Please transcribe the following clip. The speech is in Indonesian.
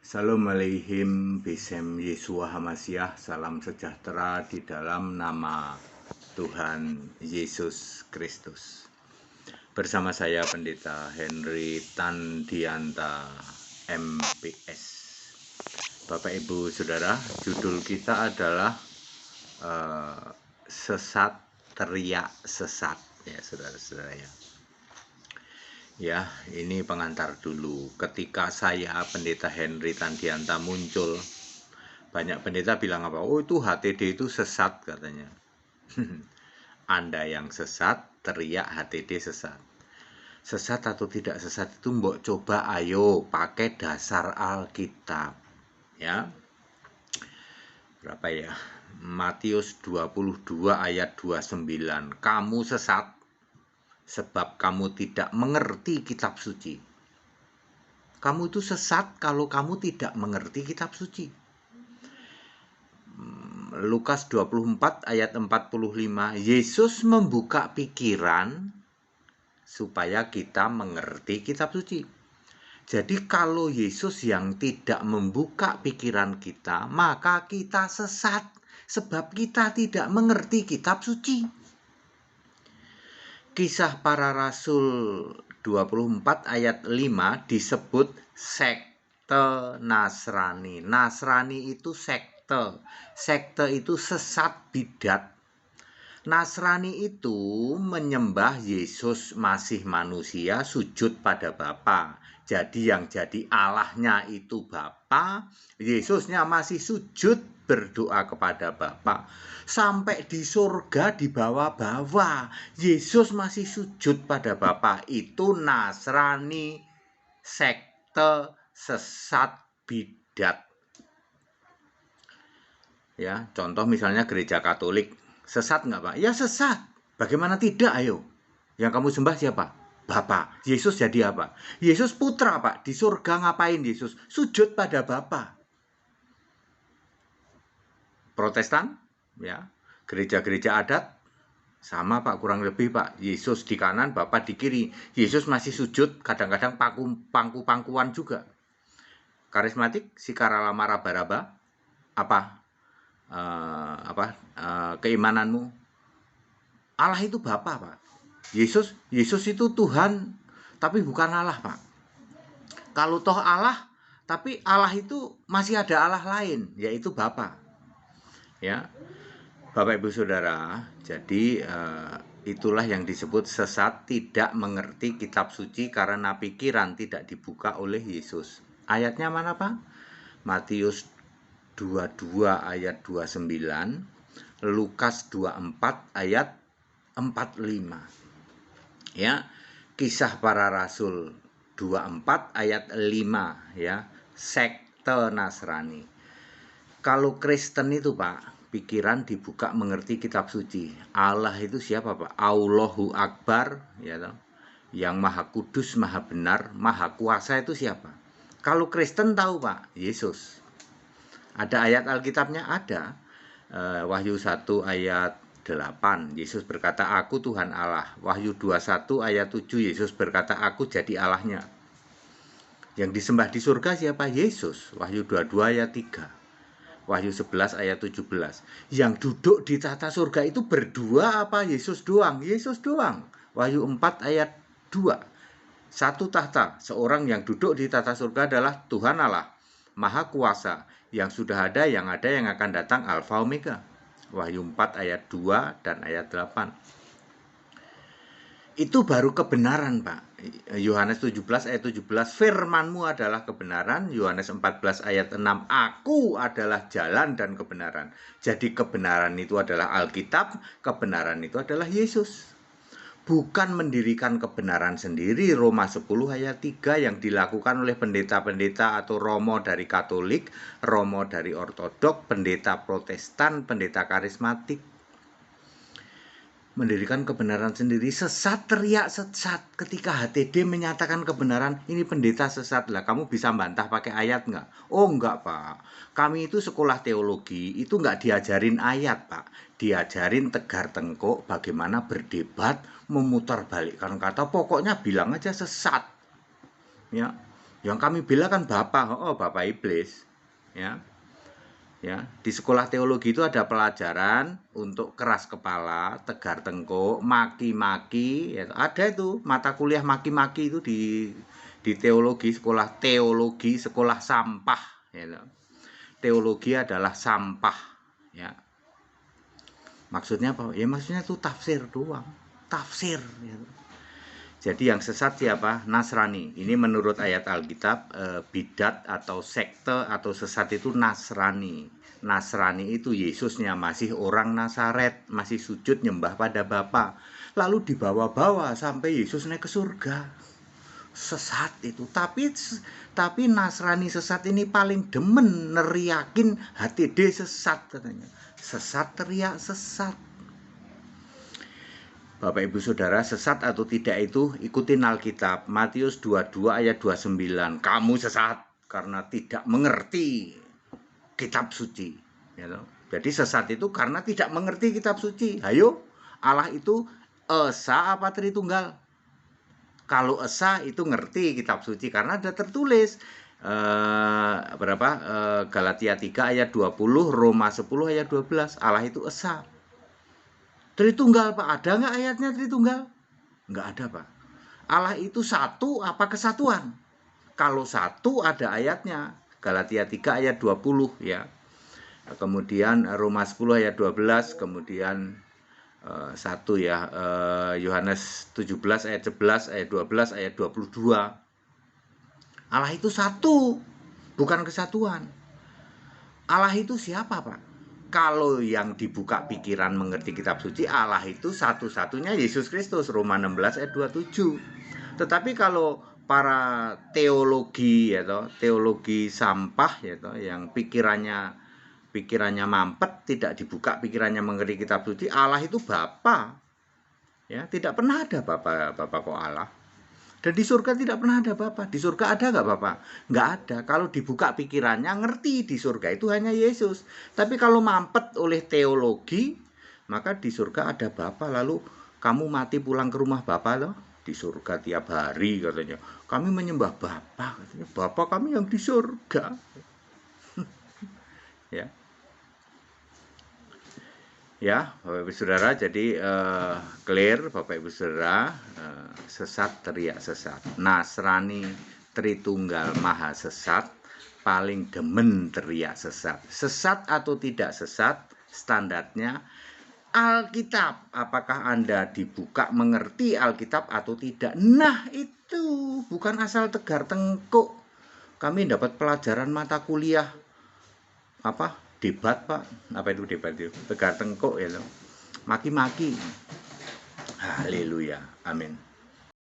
Salam aleihim bisem Yesua Hamasiah. Salam sejahtera di dalam nama Tuhan Yesus Kristus. Bersama saya Pendeta Henry Tandianta MPS. Bapak Ibu Saudara, judul kita adalah sesat teriak sesat, ya saudara-saudara ya. Ya, ini pengantar dulu. Ketika saya Pendeta Henry Tandianta muncul, banyak pendeta bilang apa? Oh, itu HTD itu sesat katanya. Anda yang sesat, teriak HTD sesat. Sesat atau tidak sesat itu mbok coba ayo pakai dasar Alkitab. Ya. Berapa ya? Matius 22 ayat 29. Kamu sesat sebab kamu tidak mengerti kitab suci. Kamu itu sesat kalau kamu tidak mengerti kitab suci. Lukas 24 ayat 45, Yesus membuka pikiran supaya kita mengerti kitab suci. Jadi kalau Yesus yang tidak membuka pikiran kita, maka kita sesat sebab kita tidak mengerti kitab suci. Kisah Para Rasul 24 ayat 5 disebut sekte Nasrani. Nasrani itu sekte. Sekte itu sesat bidat. Nasrani itu menyembah Yesus masih manusia, sujud pada Bapa. Jadi yang jadi Allahnya itu Bapa, Yesusnya masih sujud berdoa kepada Bapa. Sampai di surga di bawah-bawah, Yesus masih sujud pada Bapa. Itu Nasrani, sekte sesat bidat. Ya, contoh misalnya gereja Katolik. Sesat nggak Pak? Ya sesat. Bagaimana tidak ayo? Yang kamu sembah siapa? Bapa. Yesus jadi apa? Yesus putra Pak. Di surga ngapain Yesus? Sujud pada Bapa. Protestan, ya, gereja-gereja adat sama Pak, kurang lebih Pak. Yesus di kanan, Bapa di kiri. Yesus masih sujud, kadang-kadang pangku-pangkuan juga. Karismatik, Sikarala Marabaraba, apa? Keimananmu? Allah itu Bapa Pak. Yesus itu Tuhan, tapi bukan Allah Pak. Kalau toh Allah, tapi Allah itu masih ada Allah lain, yaitu Bapa. Ya, Bapak Ibu Saudara, jadi itulah yang disebut sesat, tidak mengerti kitab suci karena pikiran tidak dibuka oleh Yesus. Ayatnya mana Pak? Matius 22 ayat 29, Lukas 24 ayat 45. Ya, Kisah Para Rasul 24 ayat 5 ya, sekte Nasrani. Kalau Kristen itu Pak, pikiran dibuka mengerti kitab suci. Allah itu siapa Pak? Allahu Akbar, ya toh. Yang Maha Kudus, Maha Benar, Maha Kuasa itu siapa? Kalau Kristen tahu Pak, Yesus. Ada ayat Alkitabnya? Ada. Wahyu 1 ayat 8, Yesus berkata, aku Tuhan Allah. Wahyu 21 ayat 7, Yesus berkata, aku jadi Allahnya. Yang disembah di surga siapa? Yesus. Wahyu 22 ayat 3. Wahyu 11 ayat 17. Yang duduk di tata surga itu berdua apa Yesus doang? Yesus doang. Wahyu 4 ayat 2. Satu tahta, seorang yang duduk di tata surga adalah Tuhan Allah, Maha Kuasa, yang sudah ada, yang akan datang, Alfa Omega. Wahyu 4 ayat 2 dan ayat 8. Itu baru kebenaran Pak. Yohanes 17 ayat 17, firmanmu adalah kebenaran. Yohanes 14 ayat 6, aku adalah jalan dan kebenaran. Jadi kebenaran itu adalah Alkitab, kebenaran itu adalah Yesus. Bukan mendirikan kebenaran sendiri. Roma 10 ayat 3 yang dilakukan oleh pendeta-pendeta atau romo dari Katolik, romo dari Ortodok, pendeta Protestan, pendeta karismatik. Mendirikan kebenaran sendiri, sesat teriak sesat. Ketika HTD menyatakan kebenaran, ini pendeta sesat lah. Kamu bisa bantah pakai ayat nggak? Oh enggak Pak, kami itu sekolah teologi, itu nggak diajarin ayat Pak. Diajarin tegar tengkuk, bagaimana berdebat, memutarbalikkan kata, pokoknya bilang aja sesat. Ya, Yang kami bela kan bapak, oh bapak iblis. Ya. Ya, di sekolah teologi itu ada pelajaran untuk keras kepala, tegar tengkuk, maki-maki, ya, ada itu mata kuliah maki-maki itu di teologi, sekolah sampah, ya. Teologi adalah sampah, ya. Maksudnya apa? Ya maksudnya itu tafsir doang, tafsir, ya. Jadi yang sesat siapa? Nasrani. Ini menurut ayat Alkitab, bidat atau sekte atau sesat itu Nasrani. Nasrani itu Yesusnya masih orang Nazaret, masih sujud nyembah pada Bapa. Lalu dibawa-bawa sampai Yesus naik ke surga. Sesat itu. Tapi Nasrani sesat ini paling demen neriakin HTD sesat katanya. Sesat teriak sesat. Bapak Ibu Saudara, sesat atau tidak itu ikutin Alkitab. Matius 22 ayat 29. Kamu sesat karena tidak mengerti kitab suci. Jadi sesat itu karena tidak mengerti kitab suci. Ayo, Allah itu esa apa Tritunggal? Kalau esa itu ngerti kitab suci karena ada tertulis Galatia 3 ayat 20, Roma 10 ayat 12. Allah itu esa. Tritunggal Pak, ada nggak ayatnya Tritunggal? Nggak ada Pak. Allah itu satu apa kesatuan? Kalau satu ada ayatnya, Galatia 3 ayat 20 ya. Kemudian Roma 10 ayat 12, kemudian satu ya, Yohanes 17 ayat 11, ayat 12, ayat 22. Allah itu satu, bukan kesatuan. Allah itu siapa Pak? Kalau yang dibuka pikiran mengerti kitab suci, Allah itu satu-satunya Yesus Kristus, Roma 16 ayat 27. Tetapi kalau para teologi teologi sampah yang pikirannya mampet, tidak dibuka pikirannya mengerti kitab suci, Allah itu Bapa. Ya, tidak pernah ada Bapa kok Allah. Dan di surga tidak pernah ada Bapa. Di surga ada nggak Bapa? Nggak ada. Kalau dibuka pikirannya, ngerti di surga itu hanya Yesus. Tapi kalau mampet oleh teologi, maka di surga ada Bapa. Lalu kamu mati pulang ke rumah Bapa loh. Di surga tiap hari katanya. Kami menyembah Bapa katanya. Bapa kami yang di surga. Ya. Ya, Bapak Ibu Saudara, jadi clear Bapak Ibu Saudara, sesat teriak sesat. Nasrani Tritunggal Maha sesat, paling demen teriak sesat. Sesat atau tidak sesat, standarnya Alkitab. Apakah Anda dibuka mengerti Alkitab atau tidak? Nah, itu bukan asal tegar tengkuk. Kami dapat pelajaran mata kuliah debat Pak, apa itu debat itu? Tegar tengkuk ya, maki-maki. Haleluya, amin.